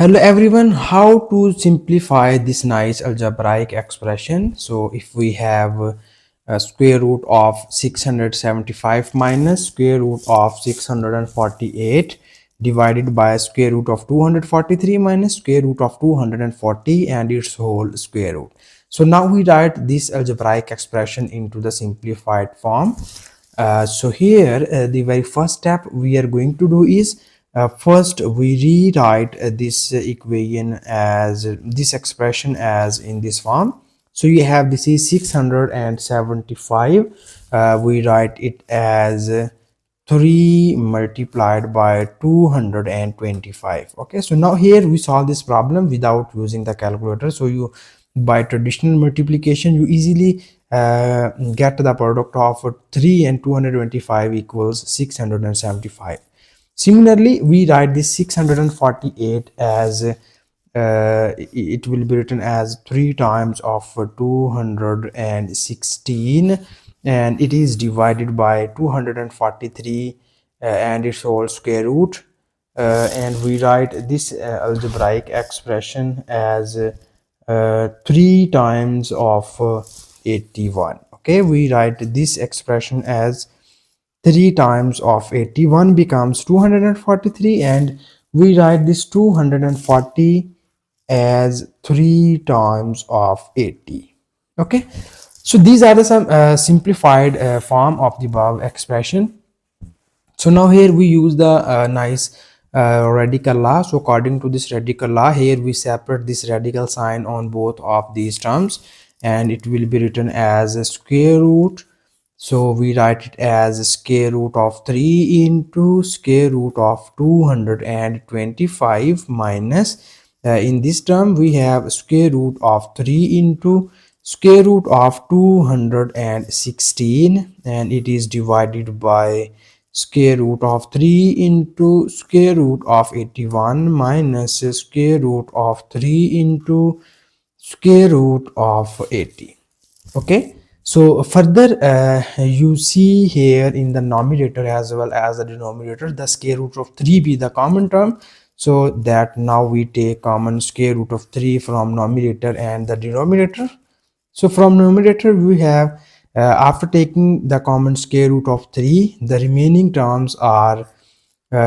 Hello everyone, how to simplify this nice algebraic expression. So if we have a square root of 675 minus square root of 648 divided by square root of 243 minus square root of 240 and its whole square root. So now we write this algebraic expression into the simplified form. So here the very first step we are going to do is first we rewrite this equation as this expression as in this form. So you have this is 675. We write it as 3 multiplied by 225. Okay, so now here we solve this problem without using the calculator. So you, by traditional multiplication, you easily get the product of 3 and 225 equals 675. Similarly, we write this 648 as it will be written as 3 times of 216, and it is divided by 243 and its whole square root, and we write this algebraic expression as 3 times of 81. Okay, we write this expression as 3 times of 81 becomes 243, and we write this 240 as 3 times of 80. Okay, so these are the some simplified form of the above expression. So now here we use the nice radical law. So according to this radical law, here we separate this radical sign on both of these terms, and it will be written as a square root. So we write it as square root of 3 into square root of 225 minus in this term we have square root of 3 into square root of 216, and it is divided by square root of 3 into square root of 81 minus square root of 3 into square root of 80. Okay, so further you see here in the numerator as well as the denominator the square root of 3 be the common term, so that now we take common square root of 3 from numerator and the denominator. So from numerator we have after taking the common square root of 3, the remaining terms are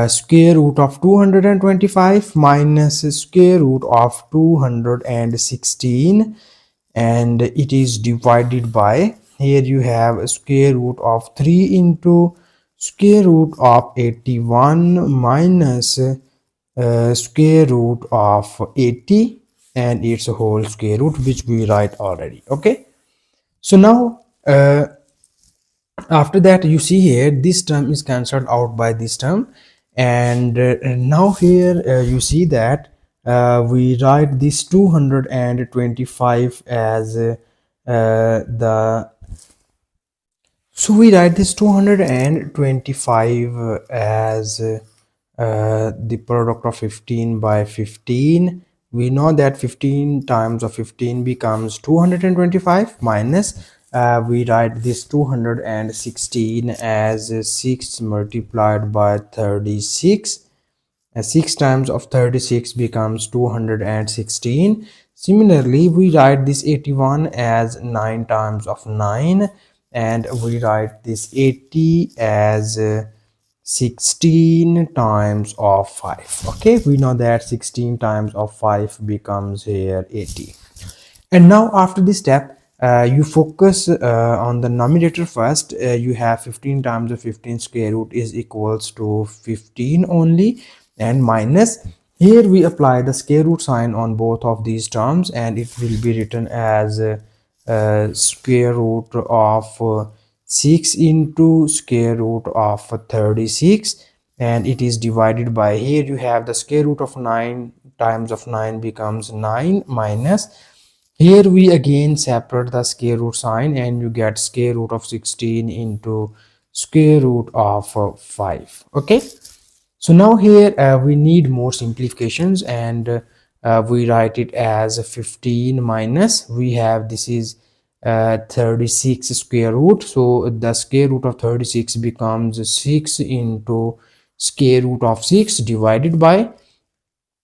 square root of 225 minus square root of 216, and it is divided by, here you have a square root of 3 into square root of 81 minus square root of 80 and its whole square root, which we write already. Okay, so now after that you see here this term is cancelled out by this term, and now here you see that we write this 225 as the, so we write this 225 as the product of 15 by 15. We know that 15 times of 15 becomes 225 minus we write this 216 as 6 multiplied by 36. 6 times of 36 becomes 216. Similarly, we write this 81 as 9 times of 9, and we write this 80 as 16 times of 5. Okay, we know that 16 times of 5 becomes here 80. And now after this step you focus on the numerator first. You have 15 times of 15 square root is equals to 15 only, and minus, here we apply the square root sign on both of these terms, and it will be written as square root of 6 into square root of 36, and it is divided by, here you have the square root of 9 times of 9 becomes 9 minus, here we again separate the square root sign and you get square root of 16 into square root of 5. Okay, so now here we need more simplifications, and we write it as 15 minus, we have this is 36 square root, so the square root of 36 becomes 6 into square root of 6 divided by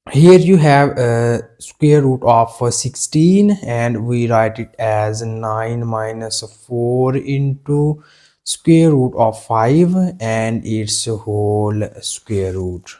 Here you have a square root of 16, and we write it as 9 minus 4 into square root of 5 and its whole square root.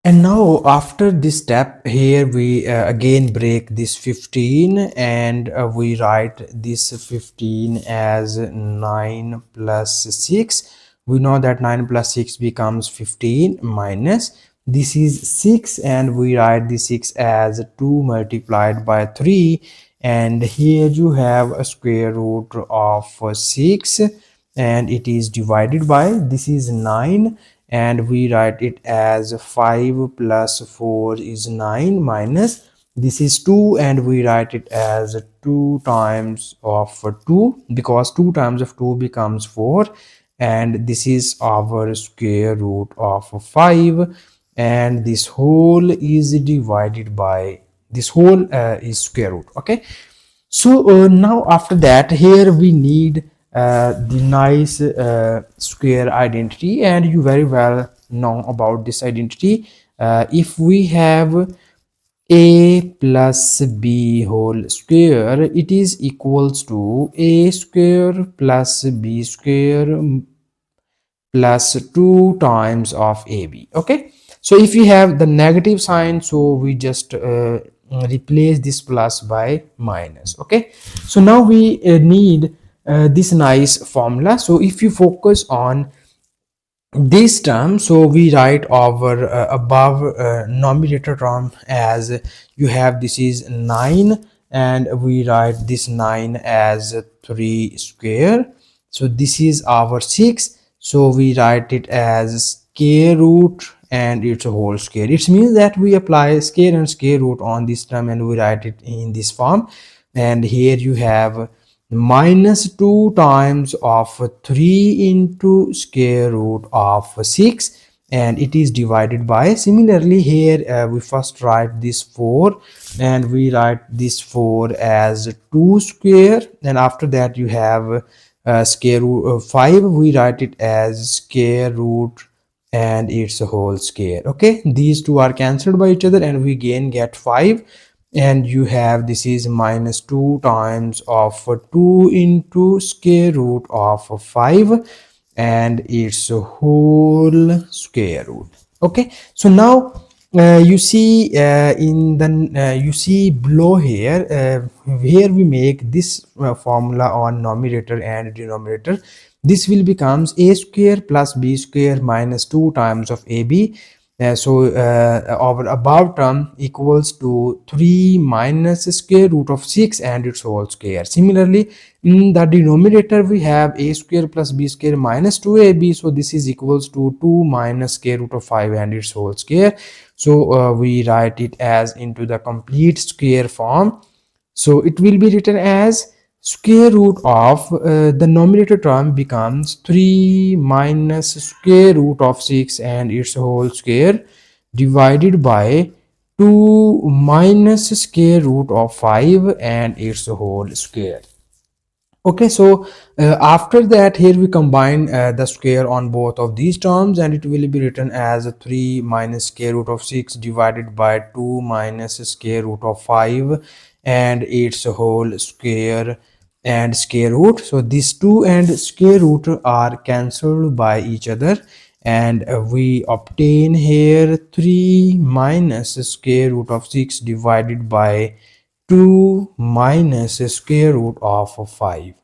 And now after this step, here we again break this 15, and we write this 15 as 9 plus 6. We know that 9 plus 6 becomes 15 minus this is 6, and we write the 6 as 2 multiplied by 3, and here you have a square root of 6, and it is divided by this is 9, and we write it as 5 plus 4 is 9 minus this is 2, and we write it as 2 times of 2, because 2 times of 2 becomes 4, and this is our square root of 5, and this whole is divided by this whole is square root. Okay, so now after that, here we need the nice square identity, and you very well know about this identity. If we have a plus b whole square, it is equals to a square plus b square plus 2 times of ab. Okay, so if we have the negative sign, so we just replace this plus by minus. Okay, so now we need this nice formula. So if you focus on this term, so we write our above numerator term as you have this is 9, and we write this 9 as 3 square. So this is our 6, so we write it as square root and its a whole square. It means that we apply square and square root on this term, and we write it in this form. And here you have minus 2 times of 3 into square root of 6, and it is divided by, similarly here we first write this 4, and we write this 4 as 2 square, and after that you have square root of 5, we write it as square root and its a whole square. Okay, these two are cancelled by each other, and we again get 5, and you have this is minus 2 times of 2 into square root of 5 and its a whole square root. Okay, so now you see in the you see below here, here we make this formula on numerator and denominator. This will becomes a square plus b square minus 2 times of ab. Our above term equals to 3 minus square root of 6 and its whole square. Similarly, in the denominator we have a square plus b square minus 2ab, so this is equals to 2 minus square root of 5 and its whole square. So we write it as into the complete square form. So it will be written as square root of the numerator term becomes 3 minus square root of 6 and its whole square divided by 2 minus square root of 5 and its whole square. Okay, so after that, here we combine the square on both of these terms, and it will be written as 3 minus square root of 6 divided by 2 minus square root of 5 and its whole square and square root. So these 2 and square root are cancelled by each other, and we obtain here 3 minus square root of 6 divided by 2 minus square root of 5.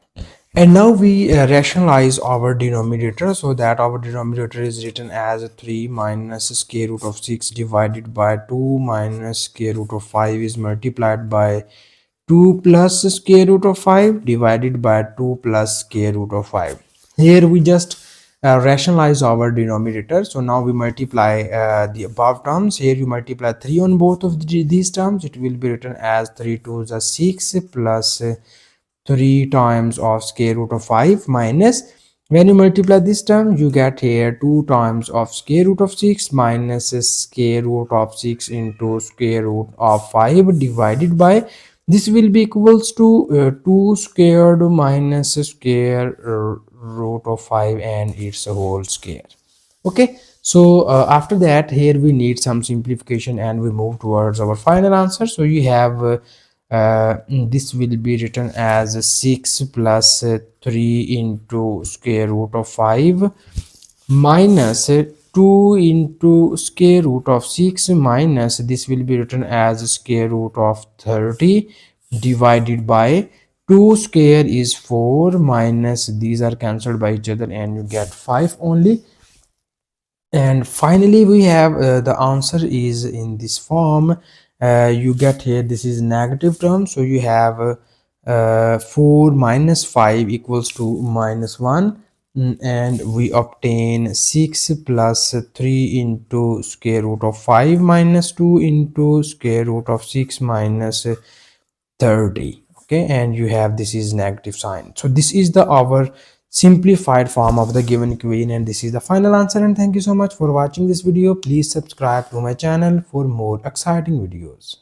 And now we rationalize our denominator, so that our denominator is written as 3 minus square root of 6 divided by 2 minus square root of 5 is multiplied by 2 plus square root of 5 divided by 2 plus square root of 5. Here we just rationalize our denominator, so now we multiply the above terms. Here you multiply 3 on both of these terms, it will be written as 3 to the 6 plus 3 times of square root of 5 minus, when you multiply this term you get here 2 times of square root of 6 minus square root of 6 into square root of 5 divided by, this will be equals to 2 squared minus square root of 5 and its whole square. Okay, So after that, here we need some simplification and we move towards our final answer. So you have this will be written as 6 plus 3 into square root of 5 minus 2 into square root of 6 minus this will be written as square root of 30 divided by 2 square is 4 minus these are cancelled by each other and you get 5 only. And finally we have the answer is in this form. You get here this is negative term, so you have 4 minus 5 equals to minus 1. And we obtain 6 plus 3 into square root of 5 minus 2 into square root of 6 minus 30. Okay, and you have this is negative sign. So this is the our simplified form of the given equation, and this is the final answer. And thank you so much for watching this video. Please subscribe to my channel for more exciting videos.